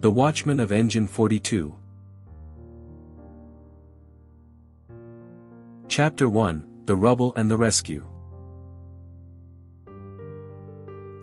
The Watchman of Engine 42. Chapter 1, The Rubble and the Rescue.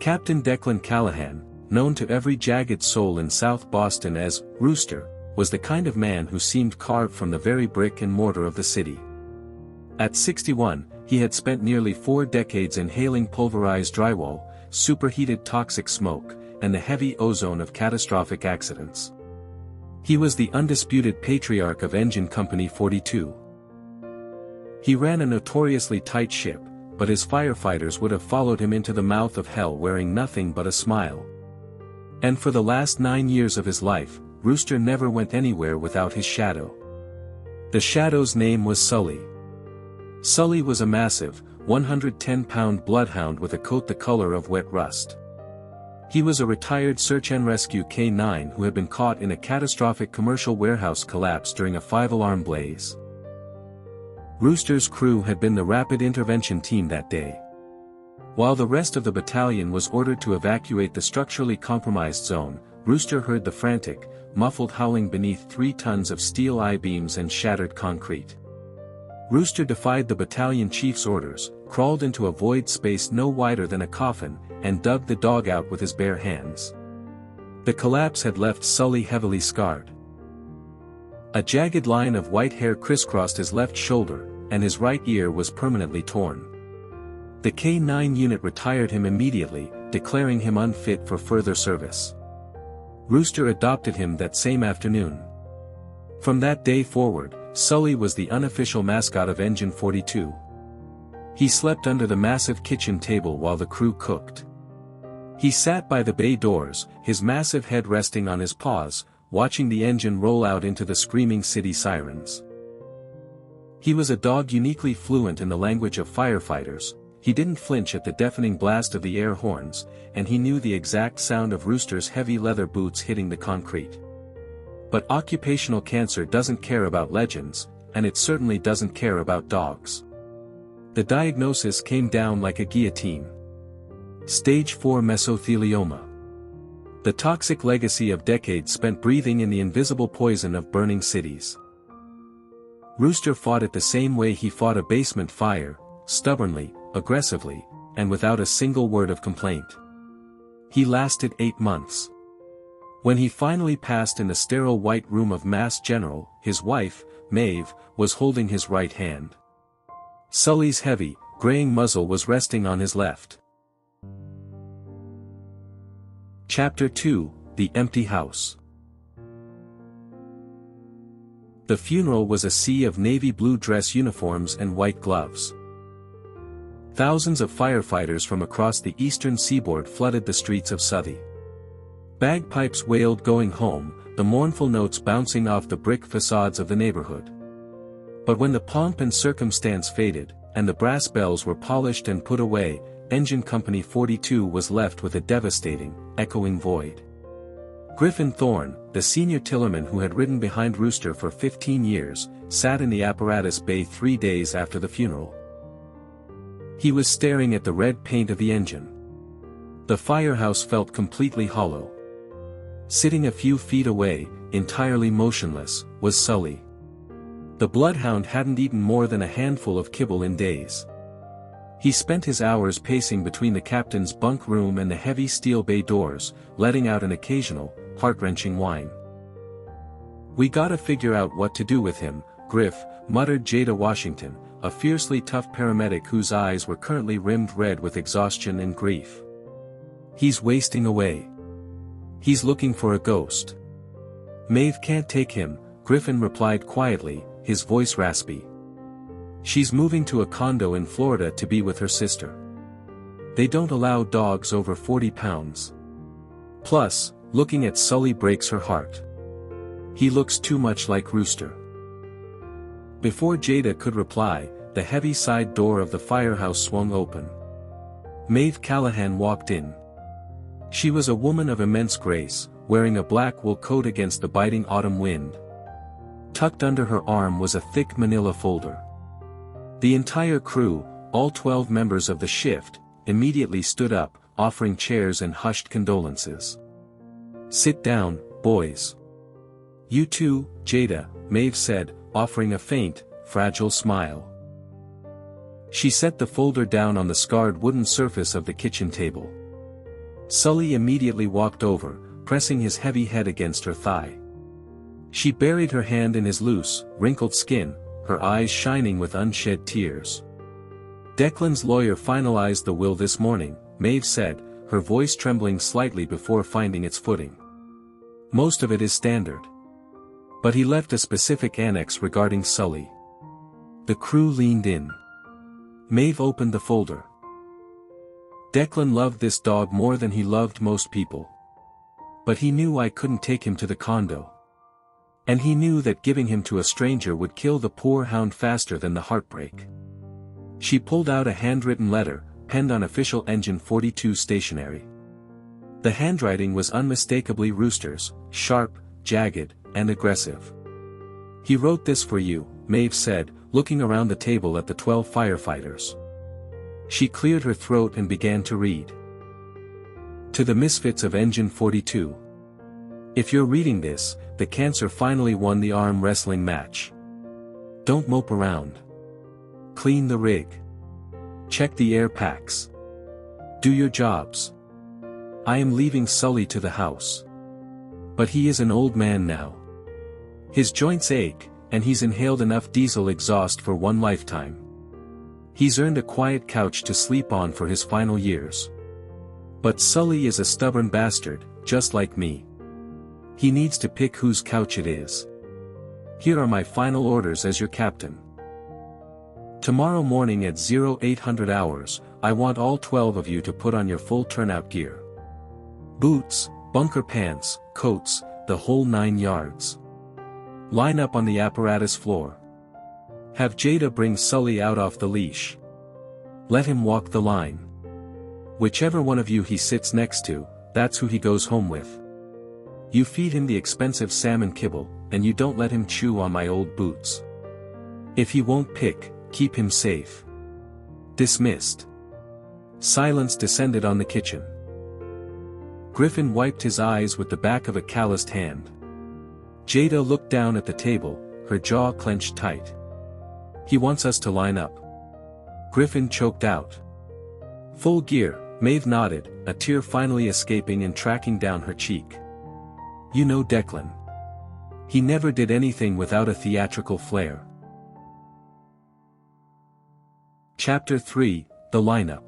Captain Declan Callahan, known to every jagged soul in South Boston as Rooster, was the kind of man who seemed carved from the very brick and mortar of the city. At 61, he had spent nearly 4 decades inhaling pulverized drywall, superheated toxic smoke, and the heavy ozone of catastrophic accidents. He was the undisputed patriarch of Engine Company 42. He ran a notoriously tight ship, but his firefighters would have followed him into the mouth of hell wearing nothing but a smile. And for the last 9 years of his life, Rooster never went anywhere without his shadow. The shadow's name was Sully. Sully was a massive, 110-pound bloodhound with a coat the color of wet rust. He was a retired search and rescue K9 who had been caught in a catastrophic commercial warehouse collapse during a 5-alarm blaze. Rooster's crew had been the rapid intervention team that day. While the rest of the battalion was ordered to evacuate the structurally compromised zone, Rooster heard the frantic, muffled howling beneath 3 tons of steel I-beams and shattered concrete. Rooster defied the battalion chief's orders, crawled into a void space no wider than a coffin, and dug the dog out with his bare hands. The collapse had left Sully heavily scarred. A jagged line of white hair crisscrossed his left shoulder, and his right ear was permanently torn. The K9 unit retired him immediately, declaring him unfit for further service. Rooster adopted him that same afternoon. From that day forward, Sully was the unofficial mascot of Engine 42. He slept under the massive kitchen table while the crew cooked. He sat by the bay doors, his massive head resting on his paws, watching the engine roll out into the screaming city sirens. He was a dog uniquely fluent in the language of firefighters. He didn't flinch at the deafening blast of the air horns, and he knew the exact sound of Rooster's heavy leather boots hitting the concrete. But occupational cancer doesn't care about legends, and it certainly doesn't care about dogs. The diagnosis came down like a guillotine. Stage 4 mesothelioma. The toxic legacy of decades spent breathing in the invisible poison of burning cities. Rooster fought it the same way he fought a basement fire, stubbornly, aggressively, and without a single word of complaint. He lasted 8 months. When he finally passed in the sterile white room of Mass General, his wife, Maeve, was holding his right hand. Sully's heavy, graying muzzle was resting on his left. Chapter 2, The Empty House. The funeral was a sea of navy blue dress uniforms and white gloves. Thousands of firefighters from across the eastern seaboard flooded the streets of Southie. Bagpipes wailed going home, the mournful notes bouncing off the brick facades of the neighborhood. But when the pomp and circumstance faded, and the brass bells were polished and put away, Engine Company 42 was left with a devastating, echoing void. Griffin Thorne, the senior tillerman who had ridden behind Rooster for 15 years, sat in the apparatus bay 3 days after the funeral. He was staring at the red paint of the engine. The firehouse felt completely hollow. Sitting a few feet away, entirely motionless, was Sully. The Bloodhound hadn't eaten more than a handful of kibble in days. He spent his hours pacing between the captain's bunk room and the heavy steel bay doors, letting out an occasional, heart-wrenching whine. "We gotta figure out what to do with him," Griff, muttered Jada Washington, a fiercely tough paramedic whose eyes were currently rimmed red with exhaustion and grief. "He's wasting away. He's looking for a ghost." "Maeve can't take him," Griffin replied quietly, his voice raspy. "She's moving to a condo in Florida to be with her sister. They don't allow dogs over 40 pounds. Plus, looking at Sully breaks her heart. He looks too much like Rooster." Before Jada could reply, the heavy side door of the firehouse swung open. Maeve Callahan walked in. She was a woman of immense grace, wearing a black wool coat against the biting autumn wind. Tucked under her arm was a thick manila folder. The entire crew, all 12 members of the shift, immediately stood up, offering chairs and hushed condolences. "Sit down," boys. You too, Jada, Maeve said, offering a faint, fragile smile. She set the folder down on the scarred wooden surface of the kitchen table. Sully immediately walked over, pressing his heavy head against her thigh. She buried her hand in his loose, wrinkled skin, her eyes shining with unshed tears. Declan's lawyer finalized the will this morning, Maeve said, her voice trembling slightly before finding its footing. Most of it is standard. But he left a specific annex regarding Sully. The crew leaned in. Maeve opened the folder. Declan loved this dog more than he loved most people. But he knew I couldn't take him to the condo. And he knew that giving him to a stranger would kill the poor hound faster than the heartbreak. She pulled out a handwritten letter, penned on official Engine 42 stationery. The handwriting was unmistakably Rooster's, sharp, jagged, and aggressive. He wrote this for you, Maeve said, looking around the table at the 12 firefighters. She cleared her throat and began to read. To the misfits of Engine 42. If you're reading this, the cancer finally won the arm wrestling match. Don't mope around. Clean the rig. Check the air packs. Do your jobs. I am leaving Sully to the house. But he is an old man now. His joints ache, and he's inhaled enough diesel exhaust for one lifetime. He's earned a quiet couch to sleep on for his final years. But Sully is a stubborn bastard, just like me. He needs to pick whose couch it is. Here are my final orders as your captain. Tomorrow morning at 0800 hours, I want all 12 of you to put on your full turnout gear. Boots, bunker pants, coats, the whole 9 yards. Line up on the apparatus floor. Have Jada bring Sully out off the leash. Let him walk the line. Whichever one of you he sits next to, that's who he goes home with. You feed him the expensive salmon kibble, and you don't let him chew on my old boots. If he won't pick, keep him safe. Dismissed. Silence descended on the kitchen. Griffin wiped his eyes with the back of a calloused hand. Jada looked down at the table, her jaw clenched tight. He wants us to line up. Griffin choked out. Full gear, Maeve nodded, a tear finally escaping and tracking down her cheek. You know Declan. He never did anything without a theatrical flair. Chapter 3, The Lineup.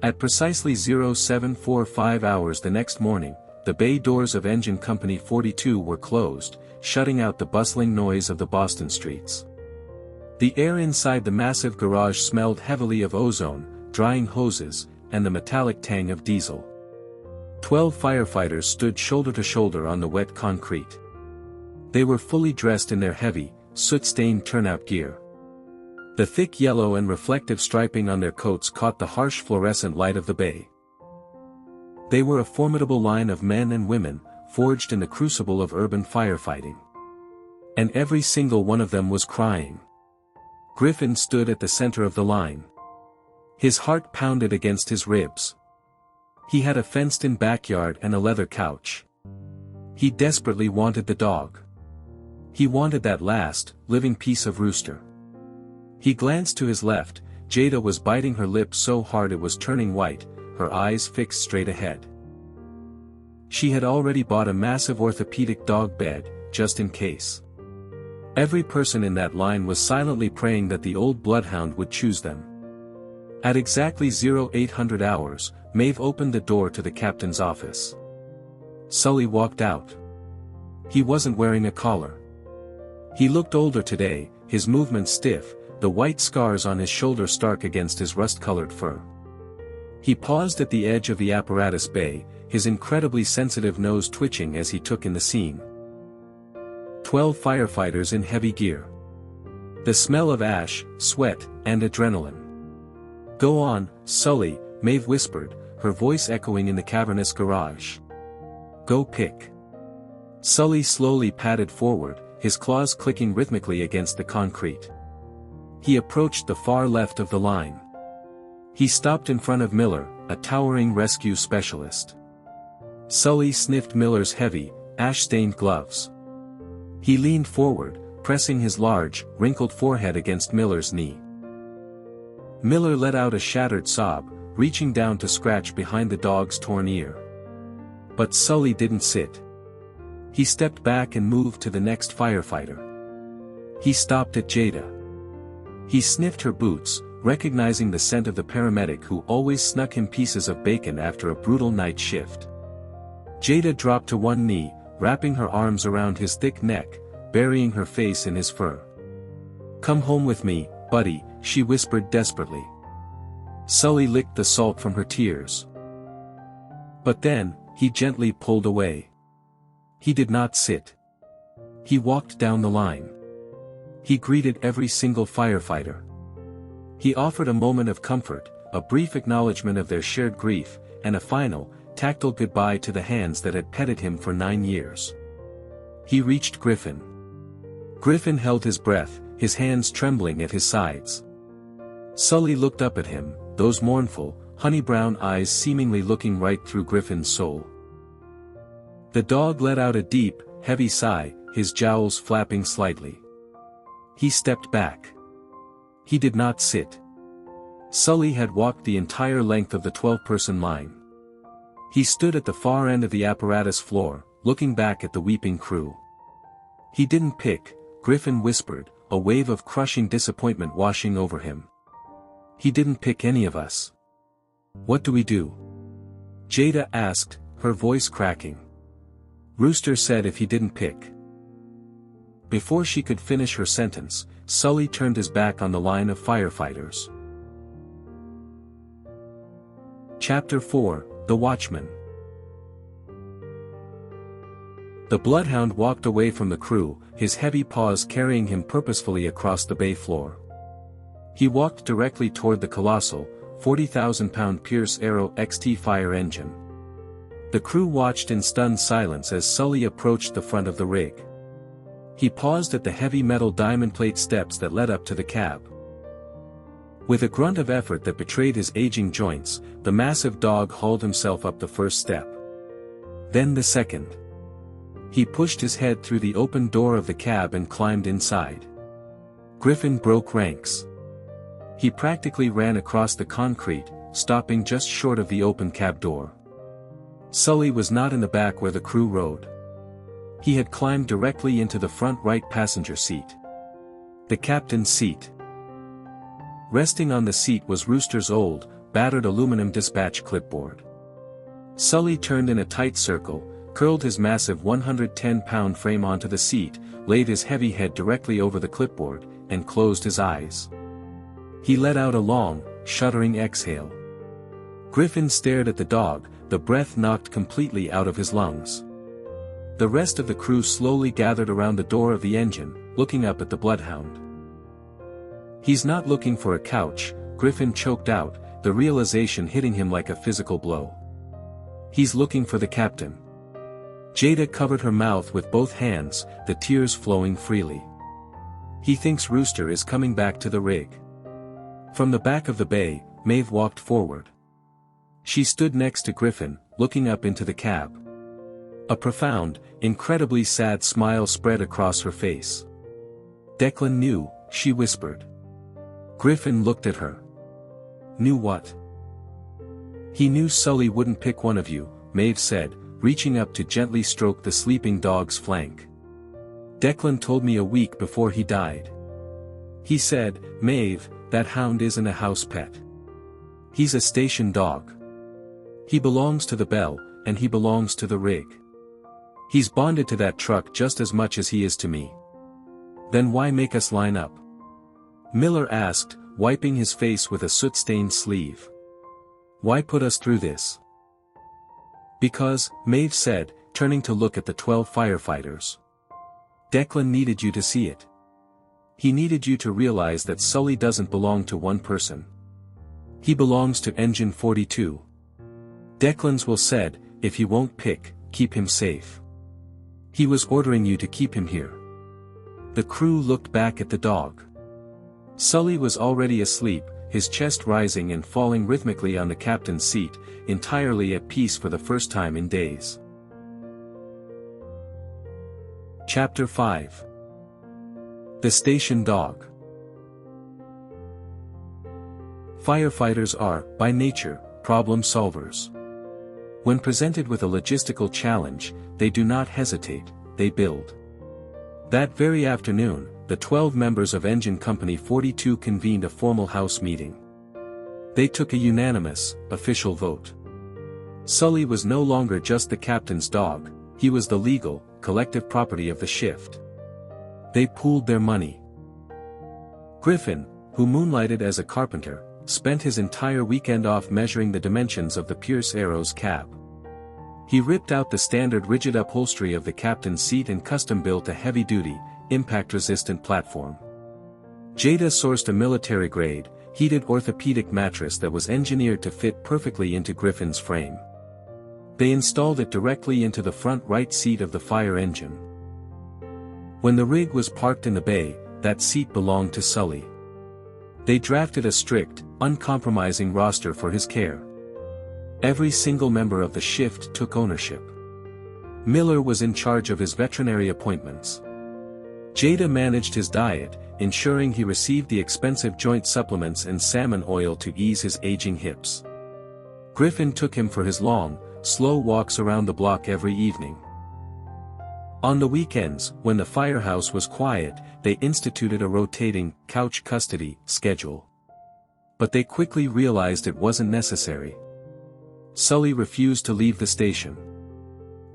At precisely 0745 hours the next morning, the bay doors of Engine Company 42 were closed, shutting out the bustling noise of the Boston streets. The air inside the massive garage smelled heavily of ozone, drying hoses, and the metallic tang of diesel. 12 firefighters stood shoulder to shoulder on the wet concrete. They were fully dressed in their heavy, soot-stained turnout gear. The thick yellow and reflective striping on their coats caught the harsh fluorescent light of the bay. They were a formidable line of men and women, forged in the crucible of urban firefighting. And every single one of them was crying. Griffin stood at the center of the line. His heart pounded against his ribs. He had a fenced-in backyard and a leather couch. He desperately wanted the dog. He wanted that last, living piece of Rooster. He glanced to his left. Jada was biting her lip so hard it was turning white, her eyes fixed straight ahead. She had already bought a massive orthopedic dog bed, just in case. Every person in that line was silently praying that the old Bloodhound would choose them. At exactly 0800 hours, Maeve opened the door to the captain's office. Sully walked out. He wasn't wearing a collar. He looked older today, his movements stiff, the white scars on his shoulder stark against his rust-colored fur. He paused at the edge of the apparatus bay, his incredibly sensitive nose twitching as he took in the scene. 12 firefighters in heavy gear. The smell of ash, sweat, and adrenaline. Go on, Sully, Maeve whispered, her voice echoing in the cavernous garage. Go pick. Sully slowly padded forward, his claws clicking rhythmically against the concrete. He approached the far left of the line. He stopped in front of Miller, a towering rescue specialist. Sully sniffed Miller's heavy, ash-stained gloves. He leaned forward, pressing his large, wrinkled forehead against Miller's knee. Miller let out a shattered sob, reaching down to scratch behind the dog's torn ear. But Sully didn't sit. He stepped back and moved to the next firefighter. He stopped at Jada. He sniffed her boots, recognizing the scent of the paramedic who always snuck him pieces of bacon after a brutal night shift. Jada dropped to one knee, wrapping her arms around his thick neck, burying her face in his fur. "Come home with me, buddy," she whispered desperately. Sully licked the salt from her tears. But then, he gently pulled away. He did not sit. He walked down the line. He greeted every single firefighter. He offered a moment of comfort, a brief acknowledgement of their shared grief, and a final, tactile goodbye to the hands that had petted him for 9 years. He reached Griffin. Griffin held his breath, his hands trembling at his sides. Sully looked up at him, those mournful, honey-brown eyes seemingly looking right through Griffin's soul. The dog let out a deep, heavy sigh, his jowls flapping slightly. He stepped back. He did not sit. Sully had walked the entire length of the 12-person line. He stood at the far end of the apparatus floor, looking back at the weeping crew. "He didn't pick," Griffin whispered, a wave of crushing disappointment washing over him. "He didn't pick any of us. What do we do?" Jada asked, her voice cracking. "Rooster said if he didn't pick." Before she could finish her sentence, Sully turned his back on the line of firefighters. Chapter 4, The Watchman. The Bloodhound walked away from the crew, his heavy paws carrying him purposefully across the bay floor. He walked directly toward the colossal, 40,000-pound Pierce Arrow XT fire engine. The crew watched in stunned silence as Sully approached the front of the rig. He paused at the heavy metal diamond plate steps that led up to the cab. With a grunt of effort that betrayed his aging joints, the massive dog hauled himself up the first step. Then the second. He pushed his head through the open door of the cab and climbed inside. Griffin broke ranks. He practically ran across the concrete, stopping just short of the open cab door. Sully was not in the back where the crew rode. He had climbed directly into the front right passenger seat. The captain's seat. Resting on the seat was Rooster's old, battered aluminum dispatch clipboard. Sully turned in a tight circle, curled his massive 110-pound frame onto the seat, laid his heavy head directly over the clipboard, and closed his eyes. He let out a long, shuddering exhale. Griffin stared at the dog, the breath knocked completely out of his lungs. The rest of the crew slowly gathered around the door of the engine, looking up at the Bloodhound. "He's not looking for a couch," Griffin choked out, the realization hitting him like a physical blow. "He's looking for the captain." Jada covered her mouth with both hands, the tears flowing freely. "He thinks Rooster is coming back to the rig." From the back of the bay, Maeve walked forward. She stood next to Griffin, looking up into the cab. A profound, incredibly sad smile spread across her face. "Declan knew," she whispered. Griffin looked at her. "Knew what?" "He knew Sully wouldn't pick one of you," Maeve said, reaching up to gently stroke the sleeping dog's flank. "Declan told me a week before he died. He said, 'Maeve, that hound isn't a house pet. He's a station dog. He belongs to the bell, and he belongs to the rig. He's bonded to that truck just as much as he is to me. Then why make us line up?" Miller asked, wiping his face with a soot-stained sleeve. "Why put us through this?" "Because," Maeve said, turning to look at the 12 firefighters. "Declan needed you to see it. He needed you to realize that Sully doesn't belong to one person. He belongs to Engine 42. Declan's will said, if he won't pick, keep him safe. He was ordering you to keep him here." The crew looked back at the dog. Sully was already asleep, his chest rising and falling rhythmically on the captain's seat, entirely at peace for the first time in days. Chapter 5. The Station Dog. Firefighters are, by nature, problem solvers. When presented with a logistical challenge, they do not hesitate, they build. That very afternoon, the 12 members of Engine Company 42 convened a formal house meeting. They took a unanimous, official vote. Sully was no longer just the captain's dog, he was the legal, collective property of the shift. They pooled their money. Griffin, who moonlighted as a carpenter, spent his entire weekend off measuring the dimensions of the Pierce Arrow's cab. He ripped out the standard rigid upholstery of the captain's seat and custom-built a heavy-duty, impact-resistant platform. Jada sourced a military-grade, heated orthopedic mattress that was engineered to fit perfectly into Griffin's frame. They installed it directly into the front right seat of the fire engine. When the rig was parked in the bay, that seat belonged to Sully. They drafted a strict, uncompromising roster for his care. Every single member of the shift took ownership. Miller was in charge of his veterinary appointments. Jada managed his diet, ensuring he received the expensive joint supplements and salmon oil to ease his aging hips. Griffin took him for his long, slow walks around the block every evening. On the weekends, when the firehouse was quiet, they instituted a rotating, couch custody, schedule. But they quickly realized it wasn't necessary. Sully refused to leave the station.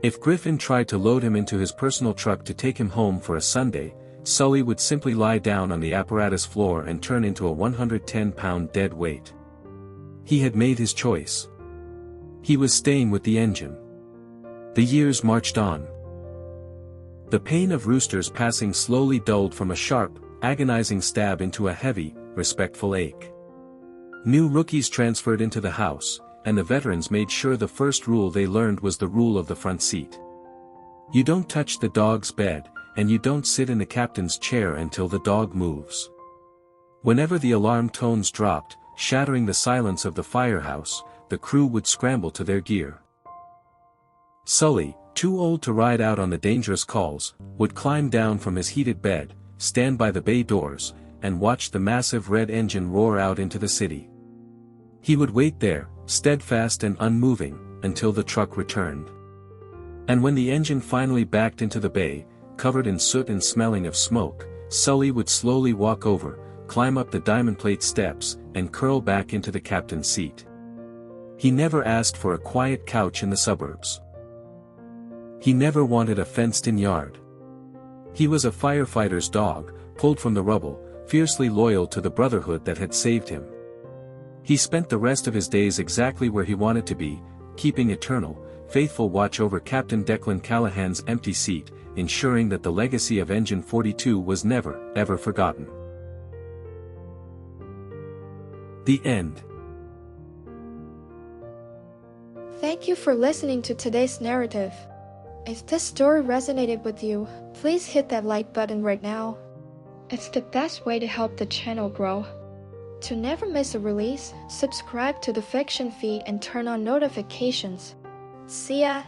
If Griffin tried to load him into his personal truck to take him home for a Sunday, Sully would simply lie down on the apparatus floor and turn into a 110-pound dead weight. He had made his choice. He was staying with the engine. The years marched on. The pain of Rooster's passing slowly dulled from a sharp, agonizing stab into a heavy, respectful ache. New rookies transferred into the house, and the veterans made sure the first rule they learned was the rule of the front seat. You don't touch the dog's bed, and you don't sit in the captain's chair until the dog moves. Whenever the alarm tones dropped, shattering the silence of the firehouse, the crew would scramble to their gear. Sully, too old to ride out on the dangerous calls, would climb down from his heated bed, stand by the bay doors, and watch the massive red engine roar out into the city. He would wait there, steadfast and unmoving, until the truck returned. And when the engine finally backed into the bay, covered in soot and smelling of smoke, Sully would slowly walk over, climb up the diamond plate steps, and curl back into the captain's seat. He never asked for a quiet couch in the suburbs. He never wanted a fenced-in yard. He was a firefighter's dog, pulled from the rubble, fiercely loyal to the brotherhood that had saved him. He spent the rest of his days exactly where he wanted to be, keeping eternal, faithful watch over Captain Declan Callahan's empty seat, ensuring that the legacy of Engine 42 was never, ever forgotten. The end. Thank you for listening to today's narrative. If this story resonated with you, please hit that like button right now. It's the best way to help the channel grow. To never miss a release, subscribe to the Fiction feed and turn on notifications. See ya!